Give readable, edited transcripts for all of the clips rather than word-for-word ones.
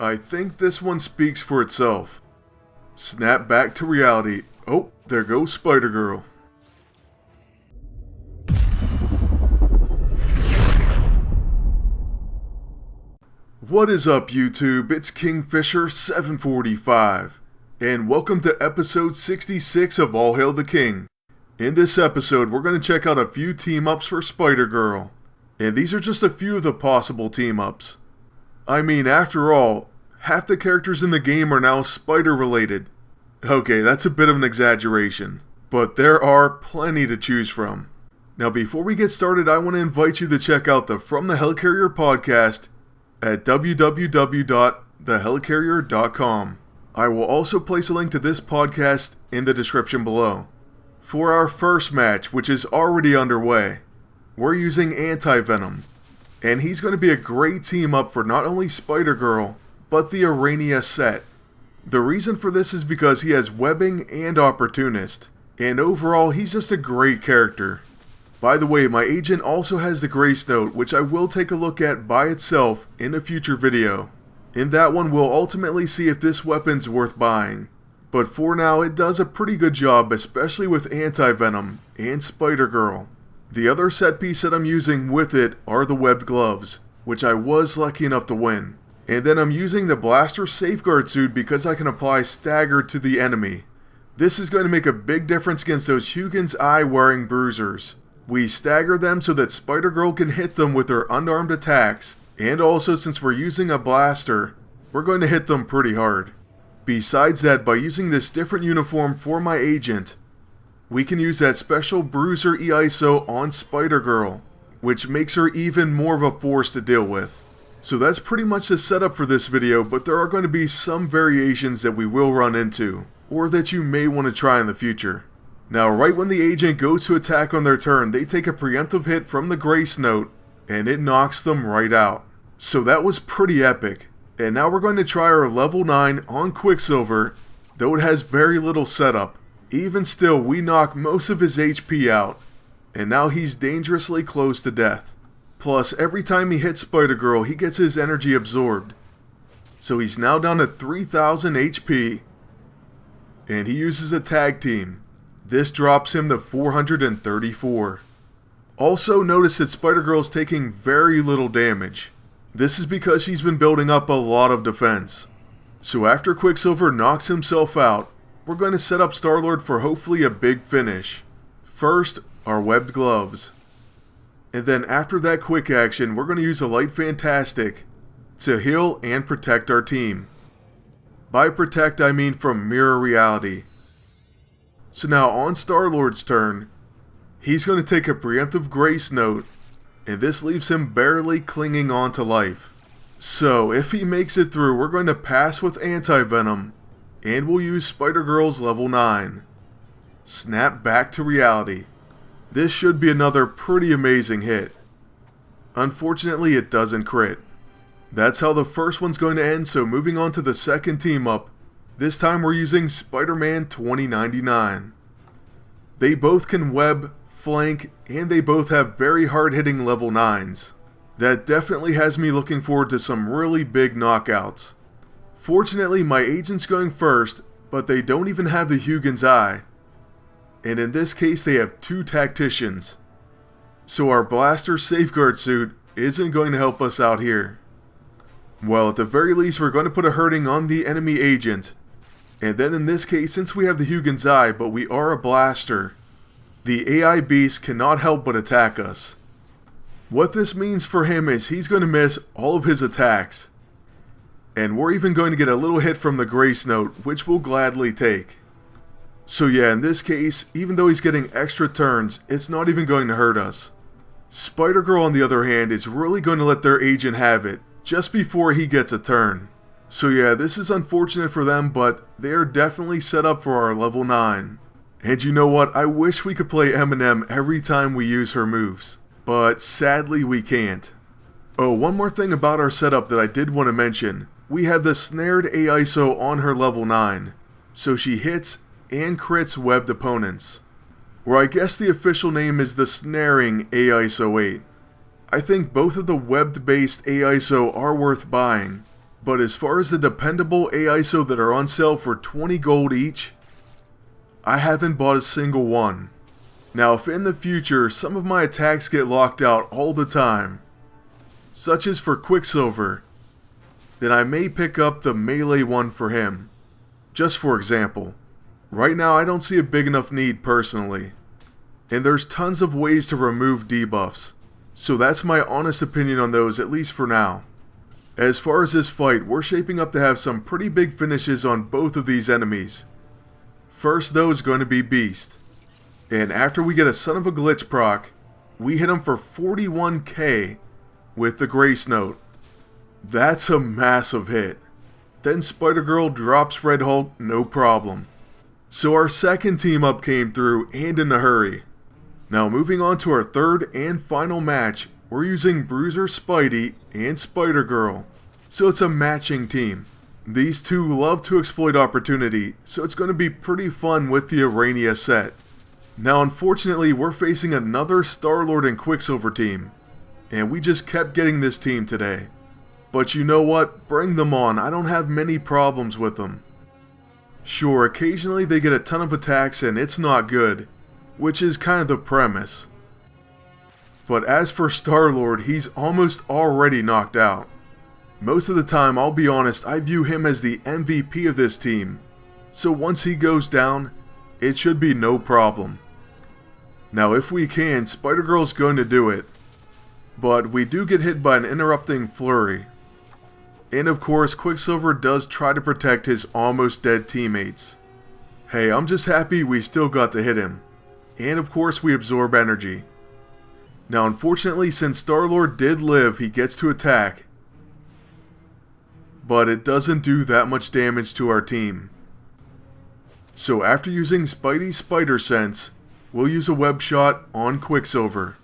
I think this one speaks for itself. Snap back to reality. Oh, there goes Spider-Girl. What is up, YouTube? It's Kingfisher745, and welcome to episode 66 of All Hail the King. In this episode, we're going to check out a few team-ups for Spider-Girl, and these are just a few of the possible team-ups. I mean, after all, half the characters in the game are now Spider-related. Okay, that's a bit of an exaggeration, but there are plenty to choose from. Now, before we get started, I want to invite you to check out the From the Helicarrier podcast at www.thehelicarrier.com. I will also place a link to this podcast in the description below. For our first match, which is already underway, we're using Anti-Venom, and he's going to be a great team up for not only Spider-Girl, but the Arania set. The reason for this is because he has webbing and opportunist, and overall he's just a great character. By the way, my agent also has the Grace Note, which I will take a look at by itself in a future video. In that one we'll ultimately see if this weapon's worth buying. But for now it does a pretty good job, especially with Anti-Venom and Spider-Girl. The other set piece that I'm using with it are the webbed gloves, which I was lucky enough to win. And then I'm using the blaster safeguard suit because I can apply stagger to the enemy. This is going to make a big difference against those Huygens Eye wearing bruisers. We stagger them so that Spider-Girl can hit them with her unarmed attacks, and also since we're using a blaster, we're going to hit them pretty hard. Besides that, by using this different uniform for my agent, we can use that special Bruiser EISO on Spider-Girl, which makes her even more of a force to deal with. So that's pretty much the setup for this video, but there are going to be some variations that we will run into, or that you may want to try in the future. Now, right when the agent goes to attack on their turn, they take a preemptive hit from the Grace Note, and it knocks them right out. So that was pretty epic. And now we're going to try our level 9 on Quicksilver, though it has very little setup. Even still, we knock most of his HP out, and now he's dangerously close to death. Plus, every time he hits Spider-Girl, he gets his energy absorbed. So he's now down to 3000 HP, and he uses a tag team. This drops him to 434. Also, notice that Spider-Girl's taking very little damage. This is because she's been building up a lot of defense. So after Quicksilver knocks himself out, we're going to set up Star-Lord for hopefully a big finish. First, our webbed gloves. And then after that quick action, we're going to use a Light Fantastic to heal and protect our team. By protect, I mean from mirror reality. So now on Star-Lord's turn, he's going to take a preemptive Grace Note, and this leaves him barely clinging on to life. So if he makes it through, we're going to pass with Anti-Venom, and we'll use Spider-Girl's level 9. Snap back to reality. This should be another pretty amazing hit. Unfortunately, it doesn't crit. That's how the first one's going to end, so moving on to the second team up. This time we're using Spider-Man 2099. They both can web, flank, and they both have very hard-hitting level 9s. That definitely has me looking forward to some really big knockouts. Fortunately, my agent's going first, but they don't even have the Huygens Eye. And in this case, they have 2 tacticians. So our blaster safeguard suit isn't going to help us out here. Well, at the very least, we're going to put a hurting on the enemy agent. And then in this case, since we have the Huygens Eye, but we are a blaster, the AI beast cannot help but attack us. What this means for him is he's going to miss all of his attacks. And we're even going to get a little hit from the Grace Note, which we'll gladly take. So yeah, in this case, even though he's getting extra turns, it's not even going to hurt us. Spider-Girl, on the other hand, is really going to let their agent have it, just before he gets a turn. So yeah, this is unfortunate for them, but they are definitely set up for our level 9. And you know what, I wish we could play Eminem every time we use her moves, but sadly we can't. Oh, one more thing about our setup that I did want to mention. We have the snared AISO on her level 9, so she hits and crits webbed opponents. Or I guess the official name is the snaring AISO 8. I think both of the webbed based AISO are worth buying, But as far as the dependable AISO that are on sale for 20 gold each, I haven't bought a single one. Now if in the future some of my attacks get locked out all the time, such as for Quicksilver, then I may pick up the melee one for him. Just for example. Right now I don't see a big enough need personally. And there's tons of ways to remove debuffs. So that's my honest opinion on those, at least for now. As far as this fight, we're shaping up to have some pretty big finishes on both of these enemies. First though is going to be Beast. And after we get a son of a glitch proc, we hit him for 41k with the Grace Note. That's a massive hit. Then Spider-Girl drops Red Hulk, no problem. So our second team up came through, and in a hurry. Now moving on to our third and final match, we're using Bruiser, Spidey, and Spider-Girl. So it's a matching team. These two love to exploit opportunity, so it's going to be pretty fun with the Arania set. Now unfortunately we're facing another Star-Lord and Quicksilver team. And we just kept getting this team today. But you know what? Bring them on, I don't have many problems with them. Sure, occasionally they get a ton of attacks and it's not good, which is kind of the premise. But as for Star-Lord, he's almost already knocked out. Most of the time, I'll be honest, I view him as the MVP of this team. So once he goes down, it should be no problem. Now if we can, Spider-Girl's going to do it. But we do get hit by an interrupting flurry. And of course, Quicksilver does try to protect his almost dead teammates. Hey, I'm just happy we still got to hit him. And of course, we absorb energy. Now unfortunately, since Star-Lord did live, he gets to attack. But it doesn't do that much damage to our team. So after using Spidey's Spider Sense, we'll use a web shot on Quicksilver.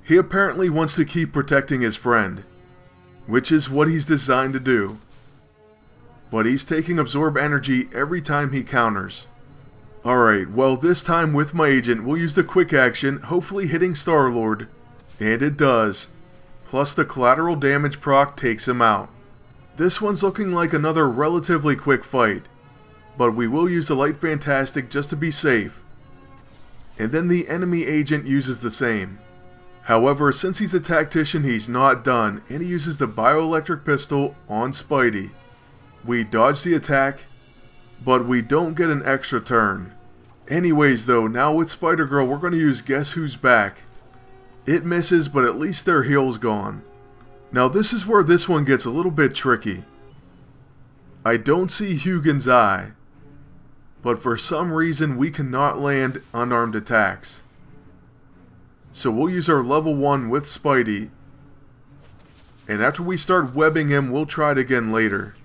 He apparently wants to keep protecting his friend, which is what he's designed to do. But he's taking absorb energy every time he counters. Alright, well this time with my agent, we'll use the quick action, hopefully hitting Star-Lord. And it does. Plus the collateral damage proc takes him out. This one's looking like another relatively quick fight. But we will use the Light Fantastic just to be safe. And then the enemy agent uses the same. However, since he's a tactician, he's not done, and he uses the bioelectric pistol on Spidey. We dodge the attack, but we don't get an extra turn. Anyways though, now with Spider-Girl, we're going to use Guess Who's Back. It misses, but at least their heal's gone. Now this is where this one gets a little bit tricky. I don't see Hugin's eye, but for some reason we cannot land unarmed attacks. So we'll use our level 1 with Spidey, and after we start webbing him, we'll try it again later.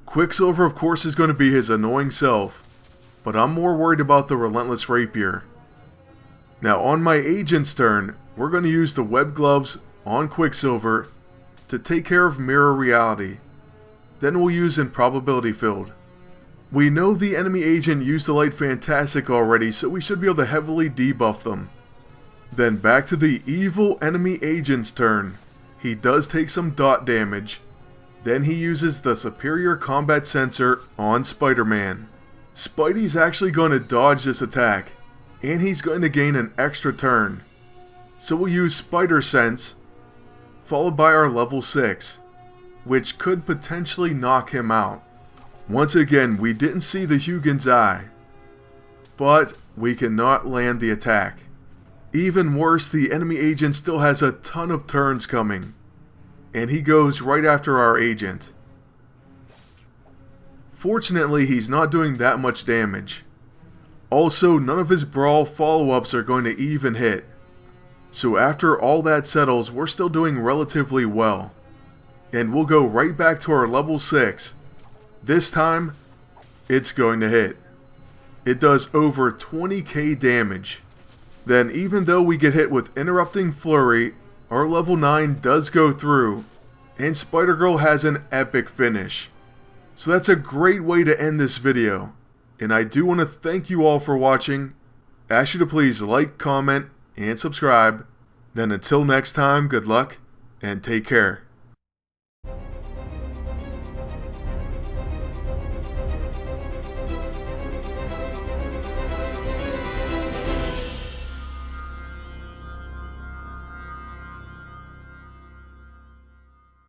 Quicksilver of course is going to be his annoying self, but I'm more worried about the Relentless Rapier. Now on my agent's turn, we're going to use the web gloves on Quicksilver to take care of Mirror Reality. Then we'll use Improbability Field. We know the enemy agent used the Light Fantastic already, so we should be able to heavily debuff them. Then back to the evil enemy agent's turn. He does take some dot damage. Then he uses the Superior Combat Sensor on Spider-Man. Spidey's actually going to dodge this attack, and he's going to gain an extra turn. So we'll use Spider Sense, followed by our level 6, which could potentially knock him out. Once again, we didn't see the Hugin's eye, but we cannot land the attack. Even worse, the enemy agent still has a ton of turns coming, and he goes right after our agent. Fortunately, he's not doing that much damage. Also, none of his brawl follow-ups are going to even hit. So after all that settles, we're still doing relatively well. And we'll go right back to our level 6. This time, it's going to hit. It does over 20k damage. Then even though we get hit with Interrupting Flurry, our level 9 does go through, and Spider-Girl has an epic finish. So that's a great way to end this video. And I do want to thank you all for watching. Ask you to please like, comment, and subscribe. Then until next time, good luck, and take care.